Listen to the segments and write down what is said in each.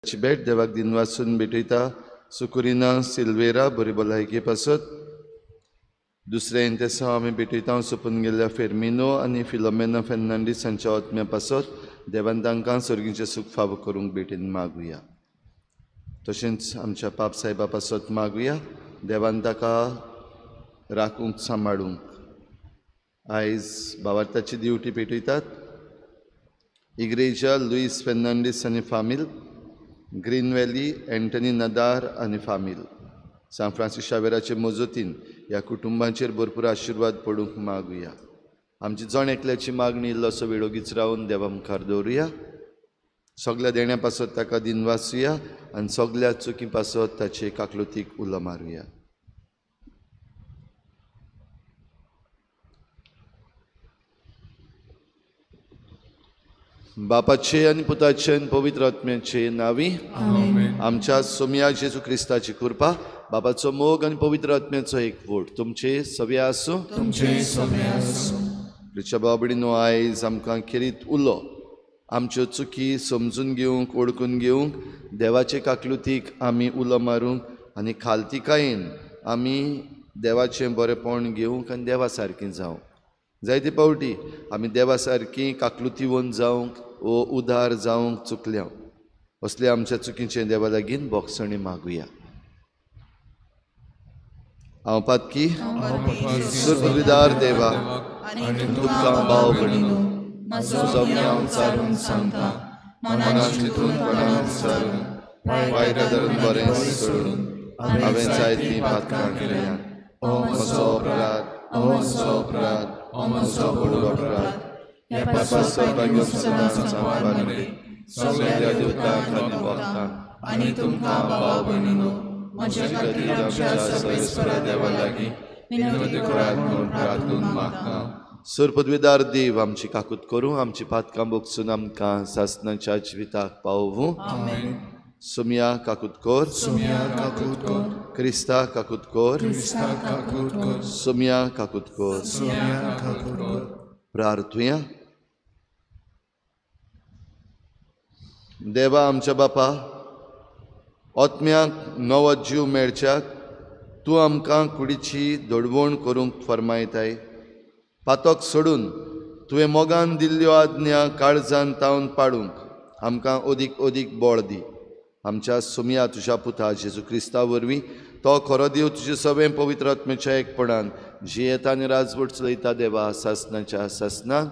ची भेट देवाक दिन वाचून भेटयता सुकुरिना सिल्वेरा बरी भलायकी पासत. दुसरे इंतेसा आमी भेटयता सोपून गेल्ल्या फेर्मिनो आनी फिलोमेना फेर्नांडीस हांच्या आत्म्या पासत देवान तांकां सर्गीचें सुख फावो करूंक भेटेन मागुया. तशेंच आमच्या पाप साहेबा पासत मागुया देवान ताका राखूंक सांबाळूंक. आयज भावार्थाची दिवटी भेटयतात इग्रेजा लुईस फेर्नांडीस आनी फामील, ग्रीन व्हॅली एंटनी नदार आनी फामील, सान फ्रांसीस शावेराचे मोजोतीन ह्या कुटुंबांचेर भरपूर आशिर्वाद पडूंक मागुया. आमची जण एकल्याची मागणी इल्लोसो वेळोगीच रावन देवा मुखार दवरुया. सगल्या देण्या पासत ताका दिन वाचुया आनी सगल्या चुकी पासत ताचे काकलुतीक उलो मारुया. बापाचे आनी पुताचे आनी पवित्र आत्म्याचे नावी आमच्या सोम्या जेजू क्रिस्ताची कृपा, बापाचो मोग आनी पवित्र आत्म्याचो एकवट तुमचे सगळे आसूं. तुमच्या बाबडीनो आयज आमकां खेरीत उलो आमच्यो चुकी समजून घेवंक ओळखून घेवंक देवाचे काकलुतीक आमी उलो मारूंक आनी खालतिकायेन आमी देवाचें बरेंपण घेवंक आनी देवा सारकीं जावंक. जायते पावटी आमी देवा सारकीं काकलुतीवंत जावंक वो उदार जावंक चुकल्या. असले आमच्या चुकीचें देवा लागीं बोगसणी मागुया. हांव पातकी सुरपदवीदार देवा तुमकां भाव भयणीनो म्हजो सगळ्यांक सारून सांगता. मनांत चिंतून कोणाक सारून वायऱ्या धरून बरें सोडून हांवें जायतीं पातकां केल्यां. हो म्हजो अपराध, हो म्हजो व्हडलो अपराध. ह्या पापाचो घेवन सदांच सांबाळून सगळ्या देवतांक आनी भक्तांक आनी तुमकां भाव भयणीनो म्हजे खातीर आमच्या सर्वेस्परा देवा लागीं विनवणी करात म्हूण प्रार्थून मागता. सुरपदवीदार देव आमची काकूत करूं, आमची पातकां बोगसून आमकां सासणाच्या जिविताक पावूं. सुम्या काकूत कोर, क्रिस्ता काकूत कोर, सुम्या काकूत कोर. प्रार्थुया. देवा आमच्या बापा, आत्म्याक नवो जीव मेळच्याक तूं आमकां कुडीची दडवण करूंक फरमायताय. पातोक सोडून तुवें मोगान दिल्ल्यो आज्ञा काळजान तावन पाडूंक आमकां ओदीक बळ दी. आमच्या सुम्या तुज्या पुता जेजू क्रिस्ता वरवीं तो खरो देव तुजे सगळें पवित्र आत्म्याच्या एकपणान जियेता आनी राजवट चलयता देवा सासणाच्या सासणान.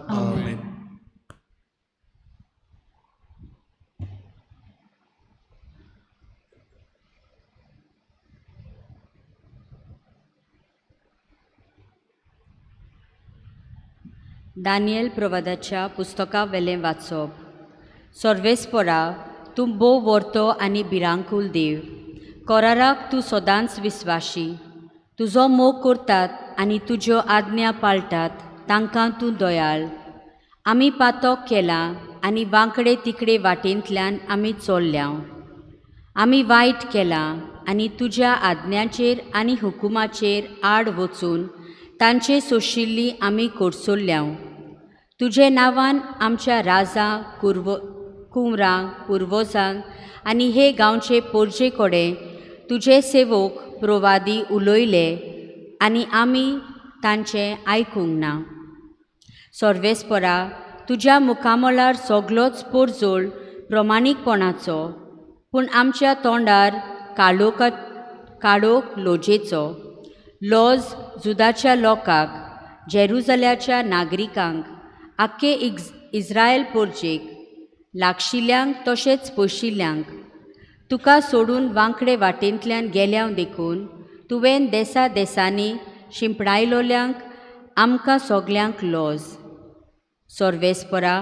दानियल प्रवादाच्या पुस्तका वेलें वाचप. सर्वेस्परा तूं बोव वर्तो आनी भिरांकूल देव. कोराराक तूं सदांच विस्वाशी. तुजो मोग करतात आनी तुज्यो आज्ञा पाळटात तांकां तूं दयाळ. आमी पातोक केलां आनी वांकडे तिकडे वाटेंतल्यान आमी चोरल्या. आमी वायट केलां आनी तुज्या आज्ञांचेर आनी हुकुमाचेर आड वचून तांचे सोशिल्ली आमी कोडसुल्ल्या. तुजे नांवान आमच्या राजा कुंवरांक पुर्वजांक आनी हे गांवचे पोरजे कोडे तुजे सेवक प्रवादी उलयले आनी आमी तांचें आयकूंक ना. सर्वेस्परा तुज्या मुखामळार सगलोच पोरजोळ प्रमाणीकपणाचो, पूण आमच्या तोंडार काळोख लोजेचो. लॉज जुदाच्या लोकांक, जेरुजल्याच्या नागरिकांक, आख्खे इस्रायल पोरजेक, लागशिल्ल्यांक तशेंच पयशिल्ल्यांक, तुका सोडून वांकडे वाटेंतल्यान गेल्याव देखून तुवें देसा देसांनी शिंपडायलोल्यांक आमकां सोगल्यांक लॉज. सर्वेस्परा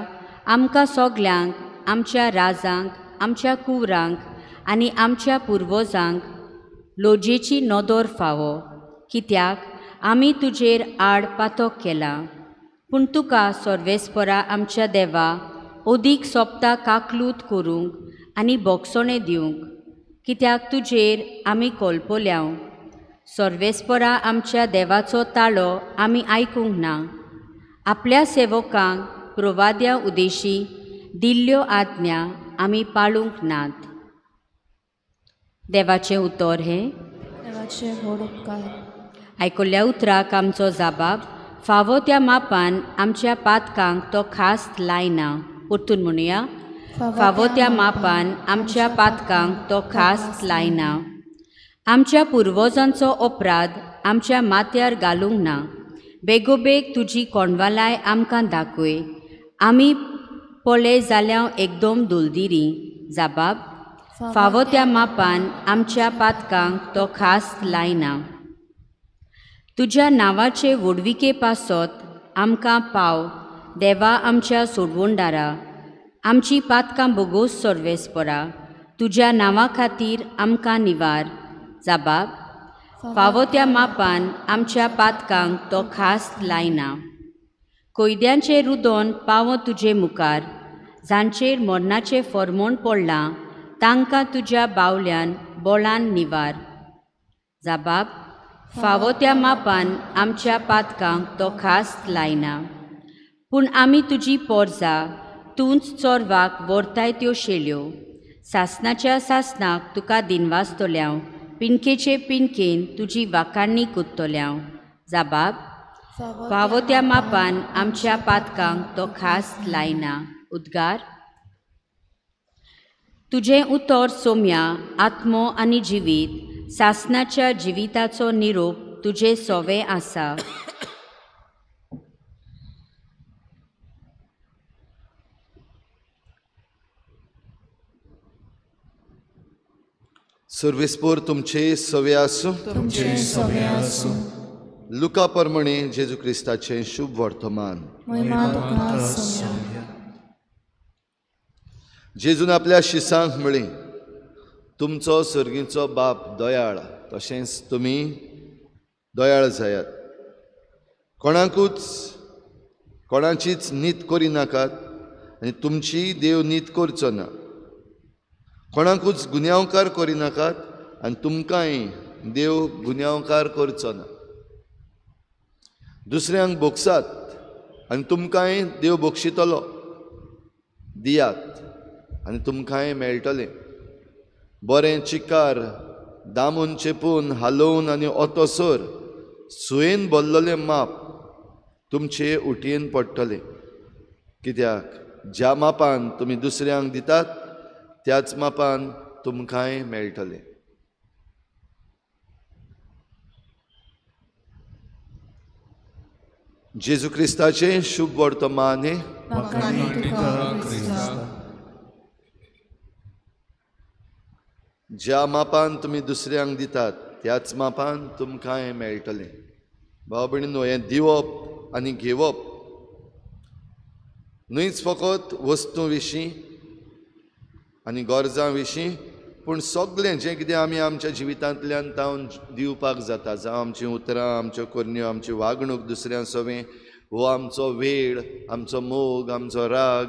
आमकां सोगल्यांक, आमच्या राजांक, आमच्या कुंवरांक आनी आमच्या पुर्वजांक लोजेची नदर फावो, कित्याक आमी तुजेर आड पातोक केला. पूण तुका सर्वेस्परा आमच्या देवा ओदीक सोबता काकलूत करूंक आनी बोगसणे दिवंक, कित्याक तुजेर आमी कोलपोल्या. सर्वेस्परा आमच्या देवाचो ताळो आमी आयकूंक ना. आपल्या सेवकांक प्रवाद्या उदेशी दिल्ल्यो आज्ञा आमी पाळूंक नात. देवाचें उतर हें देवाचे व्हड उपकार. आयकल्ल्या उतराक आमचो जाबाब फावो त्या मापान आमच्या पातकांक तो खास लायना. परतून म्हणुया, फावो त्या मापान आमच्या पातकांक तो खास लायना. आमच्या पुर्वजांचो अपराध आमच्या माथ्यार घालूंक ना. बेगोबेग तुजी कोणवालाय आमकां दाखय. आमी पळे जाल्या एकदम दुलदिरी. जाबाब फावो त्या मापान आमच्या पातकांक तो खास लायना. तुज्या नांवाचे व्हडविके पासत आमकां पाव देवा आमच्या सोडवणदारा. आमची पातकां बोगोस सर्वेस्परा. तुज्या नांवा खातीर आमकां निवार. जाबाब फावो त्या मापान आमच्या पातकांक तो खास लायना. कोयद्यांचें रुदोन पावो तुजे मुखार. जांचेर मरणाचें फर्मोण पडलां तांकां तुज्या बावल्यान बोळान निवार. जाबाब फावो त्या मापान आमच्या पातकांक तो खास लायना. पूण आमी तुजी पोरजां तूंच चोरवाक व्हरताय त्यो शेल्यो. सासणाच्या सासणाक तुका दिनवासतोल्याव. पिणकेचे पिणकेन तुजी वाकाणणी कुत्तोल्याव. जाबाब फावो त्या मापान आमच्या पातकांक तो खास लायना. उद्गार. तुजें उतर सोम्या आत्मो आनी जिवीत. सासणाच्या जिविताचो निरोप तुजे सोवे आसा. सर्वेस्पोर तुमचे सवे आसूं. तुमचे सगळे आसूं. लुका परमणे जेजू क्रिस्ताचें शुभ वर्तमान. महिमा तुका सोम्या. जेजून आपल्या शिसांक म्हळें, तुमचो सर्गीचो बाप दयाळ तशेंच तुमी दयाळ जायात. कोणाचीच नीत करी नाकात आनी तुमची देव नीत करचो ना. कोणाकूच गुन्यांवकार करी नाकात आनी तुमकांय देव गुन्यांवकार करचो ना. दुसऱ्यांक बोगसात आनी तुमकांय देव बोगशितलो. दियात आनी तुमकांय मेळटलें. बरें चिकार दामून चेपून हालोवन आनी ओतोसोर सुयेन भरलेलें माप तुमचे उटयेन पडटलें. कित्याक ज्या मापान तुमी दुसऱ्यांक दितात त्याच मापान तुमकांय मेळटलें. जेजू क्रिस्ताचें शुभ वर्तमान हे. ज्या मापान तुमी दुसऱ्यांक दितात त्याच मापान तुमकांय मेळटलें. भाव भयणीनो, हें दिवप आनी घेवप न्हयच फकत वस्तू विशीं आनी गरजां विशीं, पूण सगळें जें कितें आमी आमच्या जिवितांतल्यान तावन दिवपाक जाता, जावं आमचीं उतरां, आमच्यो करण्यो, आमची वागणूक दुसऱ्यां सवें, हो आमचो वेळ, आमचो मोग, आमचो राग,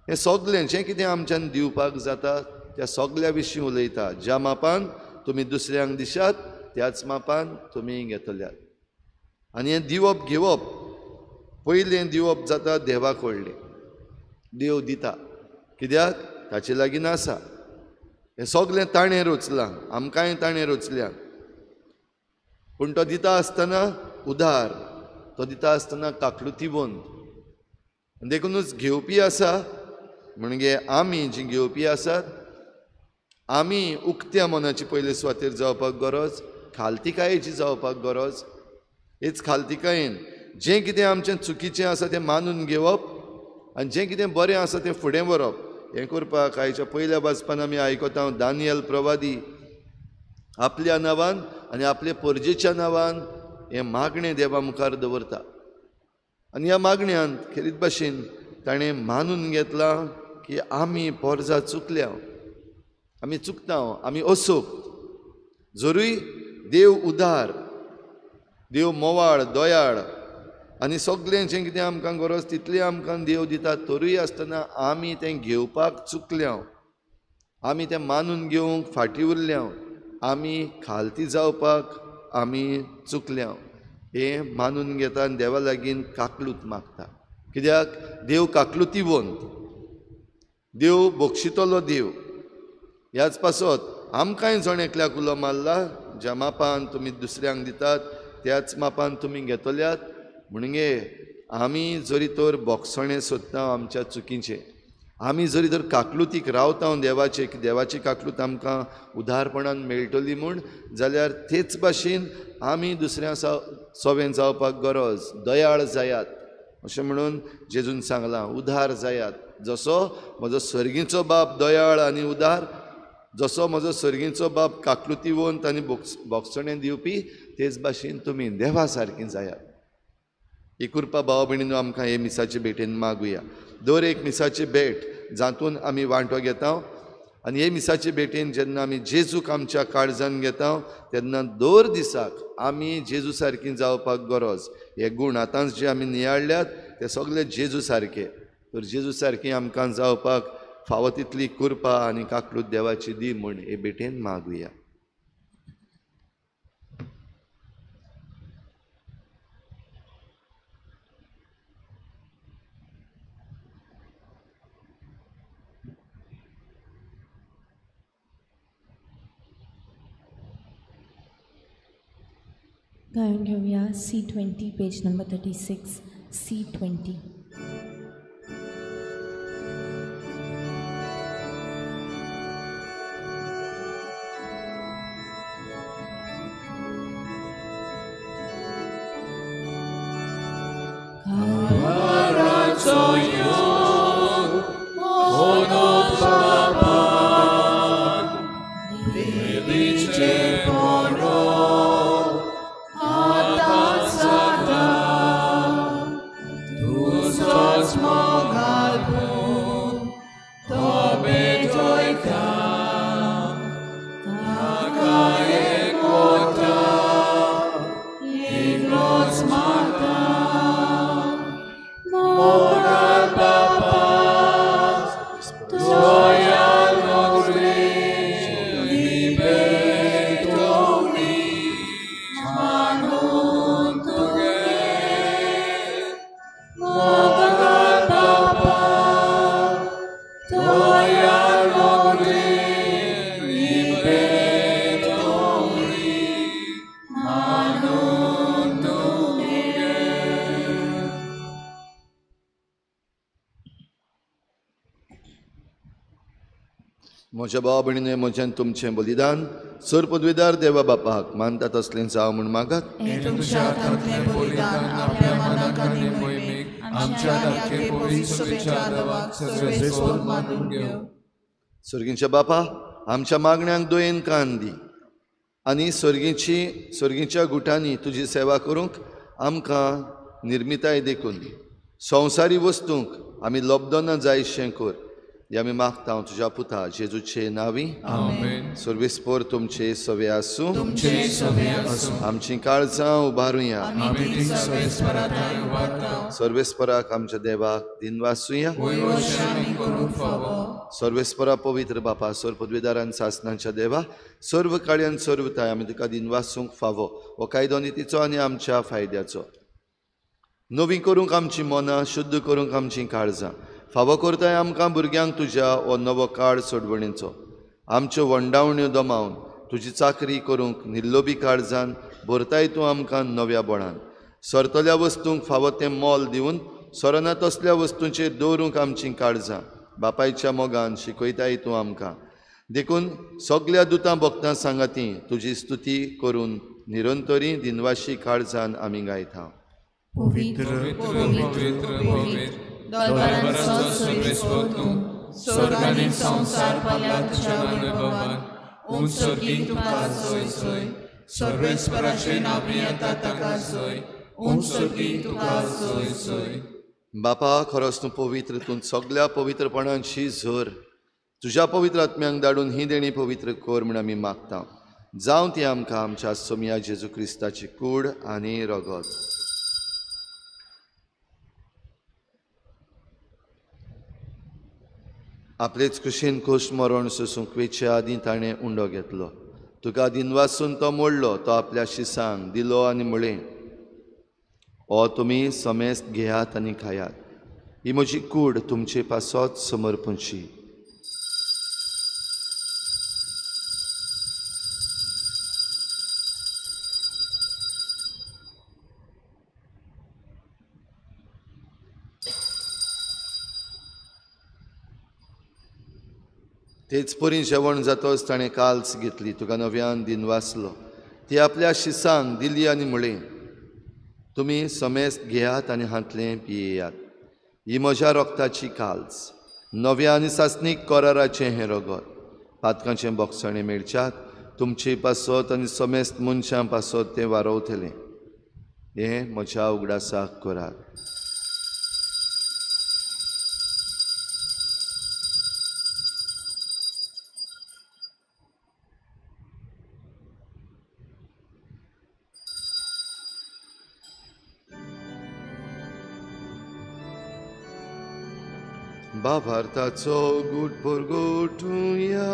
हें सगळें जें कितें आमच्यान दिवपाक जाता त्या सगळ्या विशीं उलयता. ज्या मापान तुमी दुसऱ्यांक दिशात त्याच मापान तुमी घेतल्यात. आनी हें दिवप घेवप, पयलें दिवप जाता देवाक व्हडलें. देव दिता कित्याक ताचे लागीं आसा. हें सगळें ताणेर उचलां, आमकांय ताणेर उचल्या. पूण तो दिता आसतना उदार, तो दिता आसतना काकलुतीवंत. देखूनच घेवपी आसा म्हणजे आमी जीं घेवपी आसात, आमी उक्त्या मनाची पयले सुवातेर जावपाक गरज, खालतिकायेची जावपाक गरज. हेच खालतिकायेन जें कितें आमचें चुकीचें आसा तें मानून घेवप आनी जें कितें बरें आसा तें फुडें व्हरप. हें करपाक आयच्या पयल्या वाचपान आमी आयकता दानियल प्रवादी आपल्या नांवान आनी आपल्या परजेच्या नांवान हें मागणें देवा मुखार दवरता. आनी ह्या मागण्यांत खेरीत भाशेन ताणें मानून घेतलां की आमी पोरजां चुकल्या, आमी चुकता, आमी असूक. जरूय देव उदार, देव मोवाळ, दयाळ आनी सगळें जें कितें आमकां गरज तितलें आमकां देव दिता. तरूय आसतना आमी तें घेवपाक चुकल्या, आमी तें मानून घेवंक फाटीं उरल्या, आमी खालती जावपाक आमी चुकल्या. हें मानून घेता आनी देवा लागीं काकलूत मागता. कित्याक देव काकलुतीवंत, देव बक्षितलो देव. ह्याच पासत आमकांय जण एकल्याक उलो मारला, ज्या मापान तुमी दुसऱ्यांक दितात त्याच मापान तुमी घेतल्यात. म्हणगे आमी जरी तर बोगसणे सोदता आमच्या चुकीचे, आमी जरी तर काकलुतीक रावता देवाची काकलूत आमकां उदारपणान मेळटली म्हूण, जाल्यार तेच भाशेन आमी दुसऱ्या सोवें जावपाक गरज, दयाळ जायात अशें म्हणून जेजून सांगलां. उदार जायात, जसो म्हजो सर्गीचो बाप दयाळ आनी उदार, जसो म्हजो सर्गीचो बाप काकलुतीवंत आनी बोगसणें दिवपी, तेच भाशेन तुमी देवा सारकीं जायात. ही कृपा भाव भयणीनो आमकां हे मिसाचे भेटेन मागुया. दर एक मिसाची भेट जातून आमी वांटो घेता, आनी हे मिसाचे भेटेन जेन्ना आमी जेजूक आमच्या काळजान घेता तेन्ना दर दिसाक आमी जेजू सारकीं जावपाक गरज. हे गूण आतांच जे आमी नियाळ्ळ्यात ते सगळे जेजू सारके. तर जेजू सारकीं आमकां जावपाक फावो तितली कृपा आनी काकलूत देवाची दी म्हूण हे भेटेन मागुया. गायन घेऊया C20 पेज नंबर 36 C20. म्हज्या भाव भयणीनो, म्हज्यान तुमचें बलिदान सर पदवीदार देवा बापाक मानता तसलें जावं म्हूण मागात. सर्गीच्या बापा, आमच्या मागण्यांक दुयेन कान दी आनी सर्गीच्या गुटांनी तुजी सेवा करूंक आमकां निर्मिताय देखून दी. संवसारी वस्तूंक आमी लोबदो ना जायशें कर. हे आमी मागता तुज्या पुता जेजूचे नांवी. सर्वेस्पर तुमचे सवे आसूं. आमची काळजां उबारुया. सर्वेस्पराक आमच्या देवाक दिनवासुया. सर्वेस्परा पवित्र बापा, सर पदवीदारान सासनांच्या देवा, सर्व काळ्यान सर्वताय आमी तुका दिनवासूंक फावो हो कायदो नितीचो आनी आमच्या फायद्याचो. नवी करूंक आमची मनां, शुद्ध करूंक आमची काळजां, फावो करताय आमकां भुरग्यांक तुज्या हो नवो काळ सोडवणेचो. आमच्यो वंडावण्यो दमावन तुजी चाकरी करूंक निर्लोभी काळजान भरताय तूं आमकां नव्या बळान. सरतल्या वस्तूंक फावो तें मोल दिवन सरना तसल्या वस्तूंचेर दवरूंक आमची काळजां बापायच्या मोगान शिकयताय तूं आमकां. देखून सगल्या दुतां भक्तां सांगाती तुजी स्तुती करून निरंतरी दिनवाशी काळजान आमी गायता. बापा, खरोच तूं पवित्र, तूं सगल्या पवित्रपणांची झर तुज्या पवित्र आत्म्यांक धाडून ही देणी पवित्र कर म्हूण आमी मागता. जावं ती आमकां आमच्या सोम्या जेजू क्रिस्ताची कूड आनी रगत. आपलेच कुशीन खोश मरण सोसूंक वेचे आदीं ताणें उंडो घेतलो. तुका दिनवासून तो मोडलो, तो आपल्या शिसांक दिलो आनी म्हळें, हो तुमी समेस्त घेयात आनी खायात. ही म्हजी कूड तुमचे पासत समर्पणची. तेच परी जेवण जातोच ताणें काल्स घेतली, तुका नव्यान दिन वाचलो. ती आपल्या शिसांक दिली आनी म्हळें, तुमी समेस्त घेयात आनी हातलें पियेयात. ही म्हज्या रोगताची काल्स, नव्या आनी सासणीक कोराराचें हें रगत. पातकांचें बोगसणें मेळच्यात, तुमची पासत आनी समेस्त मनशां पासत तें वारोवतलें. हें म्हज्या उगडासाक करात. भावार्थाचो गूट परगोटुया.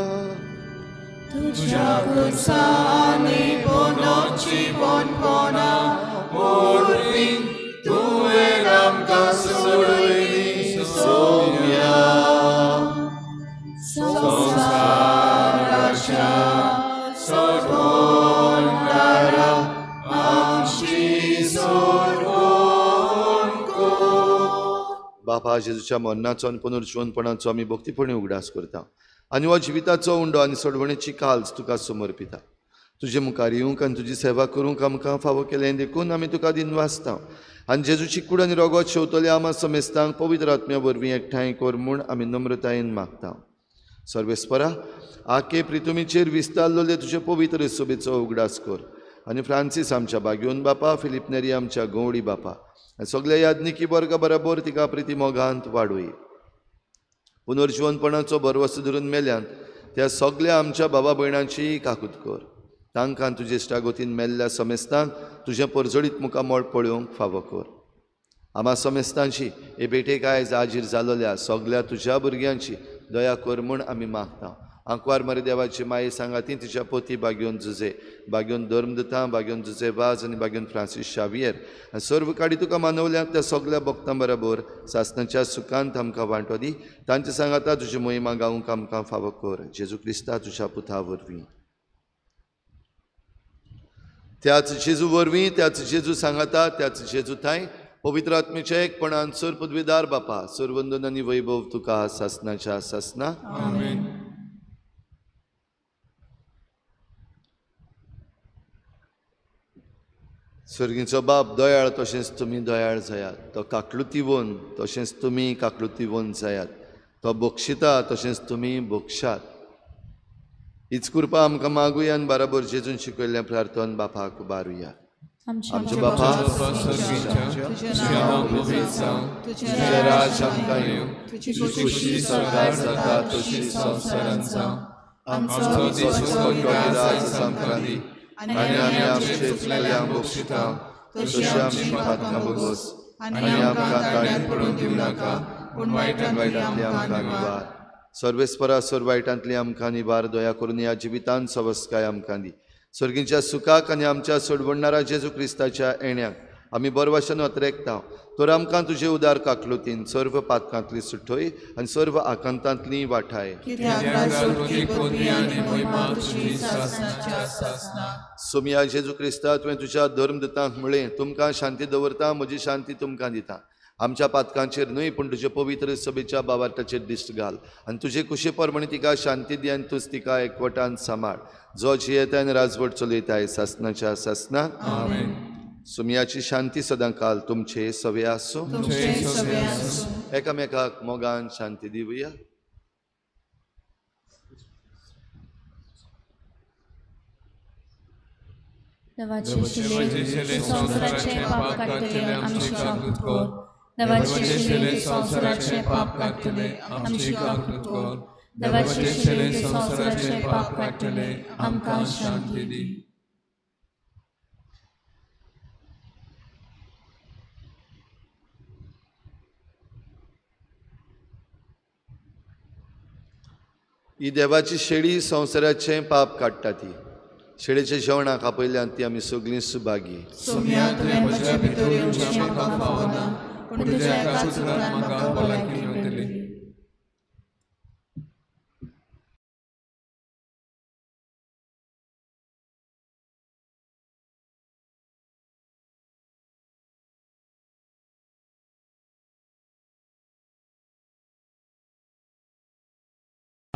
तुझ्या कुर्सानी पोनोची पोनपोना मोरपी तुवें आमकां सोडयली सोम्या. संसाराच्या सोडवणारा आमची सोडवण कर. बापा जेजूच्या मरणाचो आनी पुनर्जीवनपणाचो आमी भक्तीपणी उगडास करता आनी हो जिविताचो उंडो आनी सोडवणेची काल्स तुका समर्पिता. तुजे मुखार येवंक आनी तुजी सेवा करूंक आमकां फावो केलें देखून आमी तुका दिन वाचता. आनी जेजूची कूड आनी रगत शेवतले आमा समेस्तांक पवित्र आत्म्या वरवीं एकठांय कर म्हूण आमी नम्रतायेन मागता. सर्वेस्परा, आखे प्रितुमीचेर विस्तारलोले तुजे पवित्र सोबेचो उगडास कर. आनी फ्रांसीस आमच्या बागेवन बापा, फिलिप नेरी आमच्या गवडी बापा, सगळ्या याज्ञिकी वर्गा बरोबर तिका प्रिती मोगांत वाडोय. पुनर्जीवनपणाचो भरवसो धरून मेल्यांत त्या सगळ्या आमच्या भावा भयणांची काकूत कर. तांकां तुजे इश्टागोतीन मेल्ल्या समेस्तांक तुजें परजळीत मुखामोळ पळोवंक फावो कर. आमा समेस्तांची हे भेटेक आयज हाजीर जालोल्या सगळ्या तुज्या भुरग्यांची दया कर म्हूण आमी मागता. आंकवार मरे देवाची माये सांगाती तिच्या पोती बागेवन जुजे, बागेवन धर्मदतां, बागेवन जुजे वाज आनी बागेवन फ्रांसीस शावियर सर्व काडी तुका मानवल्यात त्या सगळ्या भक्तां बरोबर सासणाच्या सुखांत आमकां वांटो दी. तांच्या सांगाता तुजी मोहिमा गावंक आमकां फावो कर. जेजू क्रिस्ता तुज्या पुता वरवीं. त्याच जेजू वरवीं, त्याच जेजू सांगाता, त्याच जेजू थाय पवित्र आत्मेचे एकपणान सर पदवीदार बापा, सर्वंदन आनी वैभव तुका सासणाच्या सासना. आमेन. सर्गीचो बाप दयाळ तशेंच तुमी दयाळ जायात. तो काकलुतीवन तशेंच तुमी काकलुतीवन जायात. तो बक्षिता तशेंच तुमी बक्षात. हीच कृपा आमकां मागुया आनी बराबर जेजून शिकयल्लें प्रार्थन बापाक उबारुया. आमचे बापा, तुझें राज आमकां येवं, तुजी खुशी स्वर्गार जाता तशी संवसारांत जावं. आमचो दिसवो राज आमकां दी आनी आमी आमचे चुकलेल्यांक बक्षिता तशी आमची पातकां बगोस आनी आमकां गाडयेंत पडूंक दिवं नाका पूण वायटांतली आमकां निवार. सर्वेस्परा सर वायटांतली आमकां निवार. दया करून ह्या जिवितांत सवस्काय आमकां दी. सर्गीच्या सुखाक आनी आमच्या सोडवणारा जेजू क्रिस्ताच्या येण्याक आमी बरवाशान अत्रेकता. तर आमकां तुजे उदार काकलुतीन सर्व पातकांतली सुटोय आनी सर्व आकांतांतली वाठाय. सोम्या जेजू क्रिस्ता, तुवें तुज्या धर्मदतांक म्हळें, तुमकां शांती दवरता, म्हजी शांती तुमकां दिता. आमच्या पातकांचेर न्हय पूण तुजे पवित्र सभेच्या भावार्थाचेर दिश्ट घाल आनी तुजे कुशे परमणी तिका शांती दी आनी तूंच तिका एकवटान सांबाळ. जो जियेता आनी राजवट चलयताय सासणाच्या सासना. सुमयाची शांती सदां काल तुमचे सवे आसूं. एकामेकाक मोगान शांती दिवया. देवाचे शिले संवसाराचे पाप काडटले आमची काकूत कर. देवाचे शिले संवसाराचे पाप काडटले आमची काकूत कर. देवाचे शिले संवसाराचे पाप काडटले आमकां शांती दी. ही देवाची शेळी संवसाराचे पाप काडटा. ती शेळेच्या जेवणाक आपयल्यान ती आमी सगळीं सुभागी. सोम्या तुवें म्हज्या भितर येवचें म्हाका फावना पूण तुज्या एका उतरान म्हाका भलायकी मेळटली.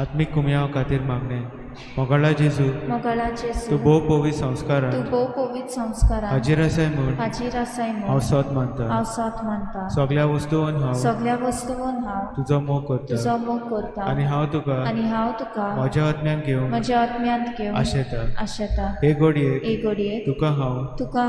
आत्मिक कुमयाव खातीर मागणे मोगाळा जेजू मोगाळा तूं जेजू भोव पवित तूं संस्कारांत भोव पवित संस्कारांत हाजीर आसाय म्हूण हाजीर आसाय हांव म्हूण सत मानता हांव सत मानता सगळ्या वस्तूंत हांव सगळ्या वस्तूंत हांव तुजो मोग करता तुजो मोग करता आनी हांव तुका आनी हांव तुका म्हज्या आत्म्यान घेवन म्हज्या आत्म्यांत घेवन आशेता आशेता हे घडयेक एक घडयेक तुका हांव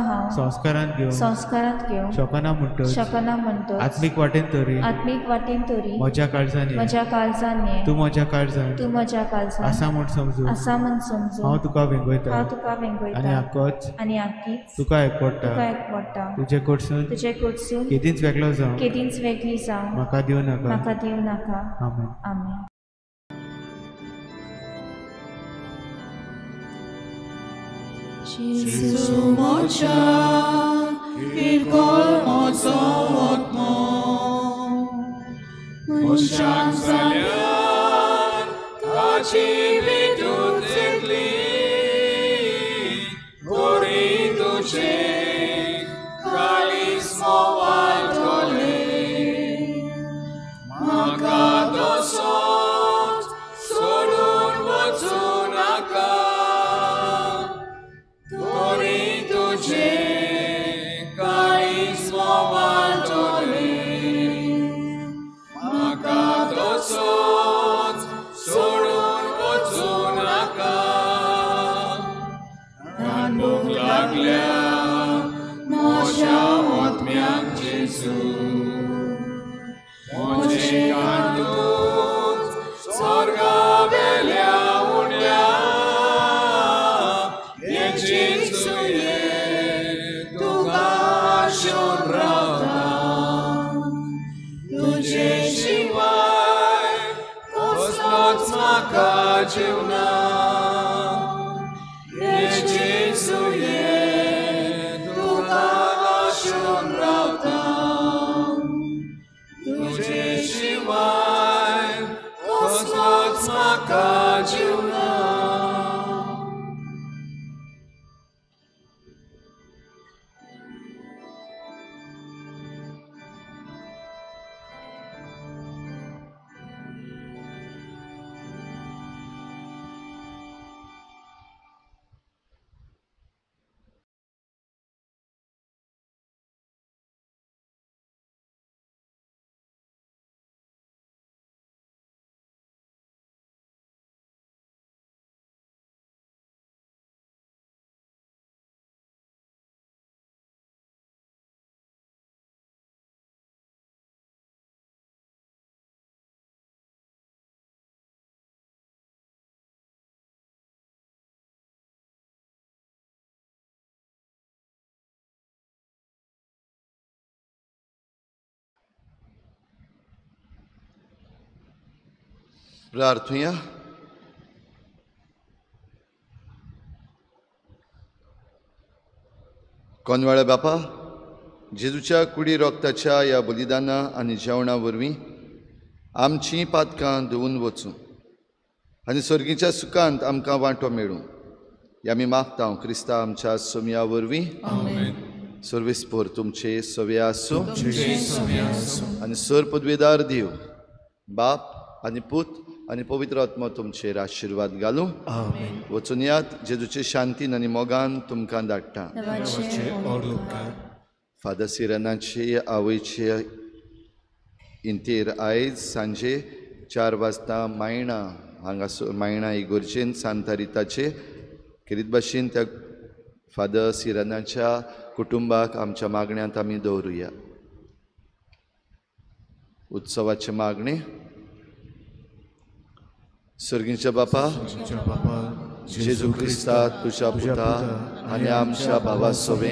हांव संस्कारांत घेवन संस्कारांत घेवन शकना म्हणटच शकना म्हणटच आत्मीक वाटेन तरी आत्मीक वाटेन तरी म्हज्या काळजांनी म्हज्या काळजान ये तूं म्हज्या काळजांत तूं म्हज्या काळजान आसा म्हूण समजून आसा म्हूण समजून हांव तुका वेंगयता हांव तुका आनी वेंगयता आक्कोच आनी आख्खीच तुका एकपडटा तुका एकवटा तुजे कडसून तुजे कडसून केदींच वेगळो जावं केदींच वेगळी जावं म्हाका दिवं नाका म्हाका दिवं नाका आमेन आमेन. Jesu mocia, wielkol mocą odmą, mościan zalian, taci widut zegli, gori duce, kalismo waltole, maka dosot, solun wotsunaka, प्रार्थुया. कोनवाळे बापा, जेजूच्या कुडी रोगताच्या ह्या बलिदाना आनी जेवणा वरवीं आमचीं पातकां धुवून वचूं आनी सर्गीच्या सुखांत आमकां वांटो मेळूं हें आमी मागता क्रिस्ता आमच्या सोम्या वरवीं. सर्वेस्पोर तुमचे सवे आसूं आनी सर पदवेदार देव बाप आनी पूत आनी पवित्र आत्मा तुमचेर आशिर्वाद घालूं. वचून यात जेजूचे शांतीन आनी मोगान तुमकां धाडटा. फादर सिरनाचे आवयचे इंतेर आयज सांजे 4 वाजता मायणा हांगासर मायणा इगोर्जेन सांत रिताचे किरीत भाशेन त्या फादर सिरनाच्या कुटुंबाक आमच्या मागण्यांत आमी दवरुया. उत्सवाचे मागणे. सर्गीच्या बापा, जेजू क्रिस्ता तुझ्या पुता आनी आमच्या भावा सोवे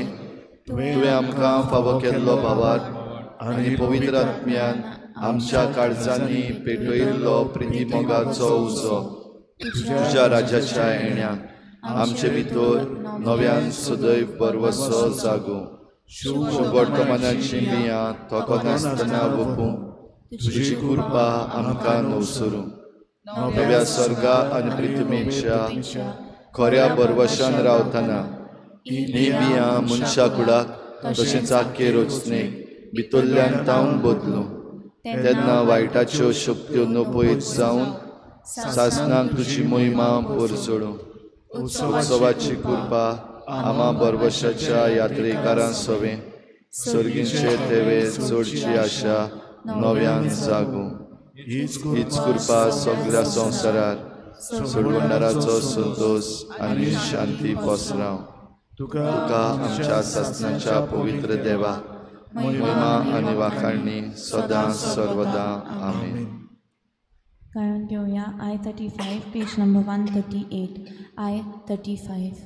तुवें आमकां फावो केल्लो भावार्थ आनी पवित्र आत्म्यान आमच्या काळजांनी पेटयल्लो प्रिती मोगाचो उजो तुज्या राजाच्या येण्याक आमचे भितर नव्यान सदैव परवसो जागो. वर्तमानाची बियां तोकोनासतना वपूं तुजी कृपा आमकां नवसरूं. नव्या स्वर्गा आनी पृथ्वीच्या खऱ्या बरवशान रावतना ही बियां मनशा कुडाक तशेंच आख्खे रचनेक भितरल्यान तावन बदलूं. तेन्ना वायटाच्यो शक्त्यो नपयत जावन सासनाक तुझी महिमा परचडू उत्सवाची कृपा आम्हा बरवशाच्या यात्रेकारां सवे सर्गींचे तेवे चडची आशा नव्यान जागू हीच कृपा सगळ्या संवसारार सोडवणाराचो संतोष आनी शांती पसराव तुका आमच्या सासनाच्या पवित्र देवा महिमा आनी वाखाणणी सदां सर्वदा आमेन. गायन घेऊया I-35 page number 138 I-35.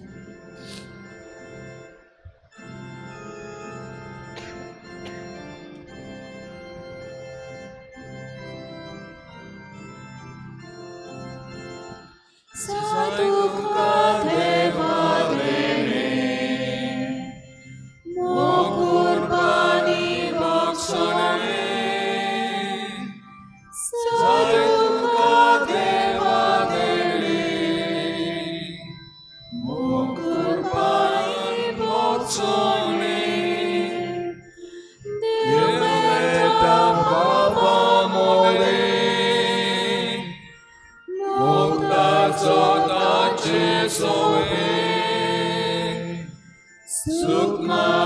Sukma